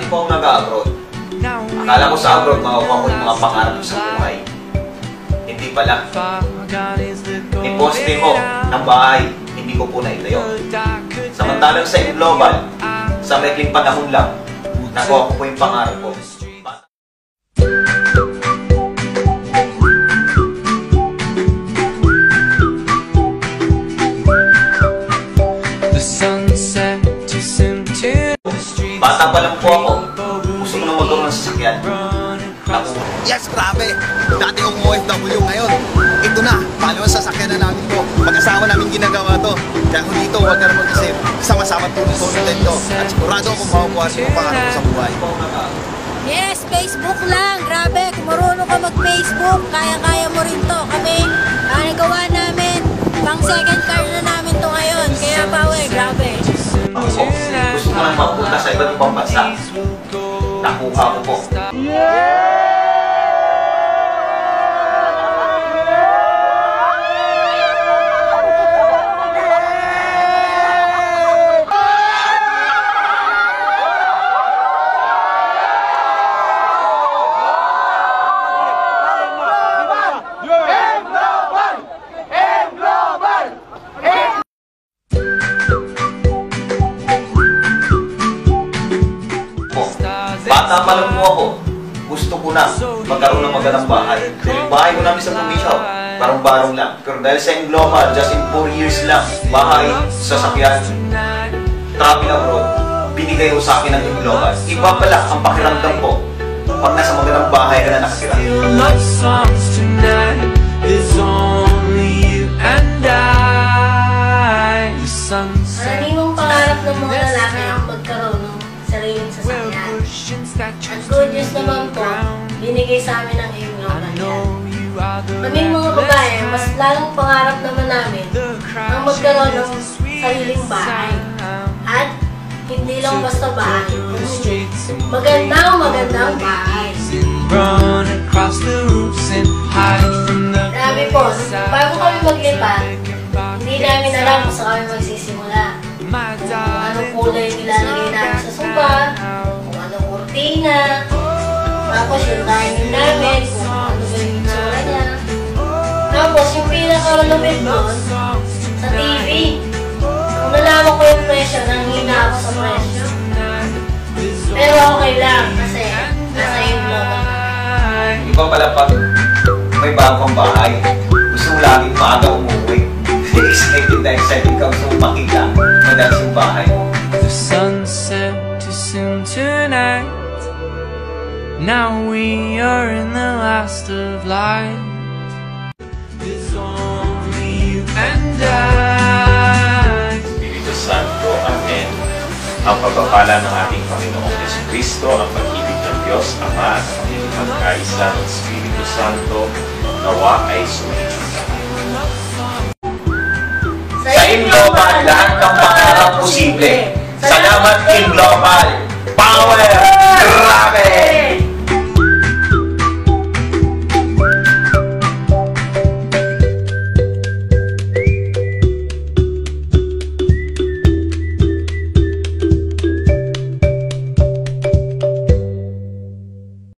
po akong nag-abroad. Akala ko sa abroad makukuha ko yung mga pangarap ko sa buhay. Hindi pala. Iposte ko ng bahay, hindi ko po naitayo. Samantalang sa global, sa maikling panahon lang, nakuha ko po yung pangarap ko. Bata pa lang po ako. Gusto ko na magkaroon ng sasakyan. Yes, grabe! Dati akong OFW ngayon. Ito na, paano ang sasakyan na namin to? Mag-asawa namin ginagawa to. Kaya kung dito, huwag ka na mag-isip. Sama-sama tulong-tulong dito. At sigurado akong makukuha sa pangarap ko sa buhay. Yes, Facebook lang. Grabe, kung marunong ka mag-Facebook, kaya-kaya mo rin to. Kami, nagawa namin. Pang second car na namin to ngayon. Kaya power, grabe. Gusto ko lang magpunta sa iba't ibang bansa. Nakuha ko po. Bata pa lang po ako, gusto ko na magkaroon ng magandang bahay. Dahil bahay ko namin sa probinsya, barong-barong lang. Pero dahil sa global, just in 4 years lang, bahay, sasakyan, travel abroad, binigay ko sa akin ng global. Iba pala ang pakiramdam ko pag nasa magandang bahay ka na nakatira. Maraming pangarap ng mga lalaki ang magkaroon ng sariling sasakyan. Ang good news naman po, binigay sa amin ng global yan. Kaming mga babae, mas lalong pangarap naman namin ang magkaroon ng sariling bahay. At hindi lang basta bahay, magandang bahay. Grabe po, bago kami maglipat, hindi namin alam kung saan kami magsisimula. Kung anong kulay nilalagay namin sa sofa, kung anong kurtina, tapos yung timing namin, kung ano ba yung itsura niya. Tapos yung pinaka-malupit doon, sa TV, kung nalaman ko yung presyo, nanghina ako sa presyo. Pero okay lang, kasi nasa yung global. Iba pala pag may bagong bahay, gusto mo laging maaga umuwi. Excited ka gusto mo makita madalas yung bahay mo. The sunset too soon tonight. Now we are in the last of light. There's only you and I. Espiritu Santo, Amen. Ang pagpapala ng ating Panginoong Jesucristo, ang pag-ibig ng Diyos Ama at ang pagkaisa ng Espiritu Santo, nawa ay sumainyo. Sa Global, lahat ng pangarap posible. Salamat Global! Power! Grabe!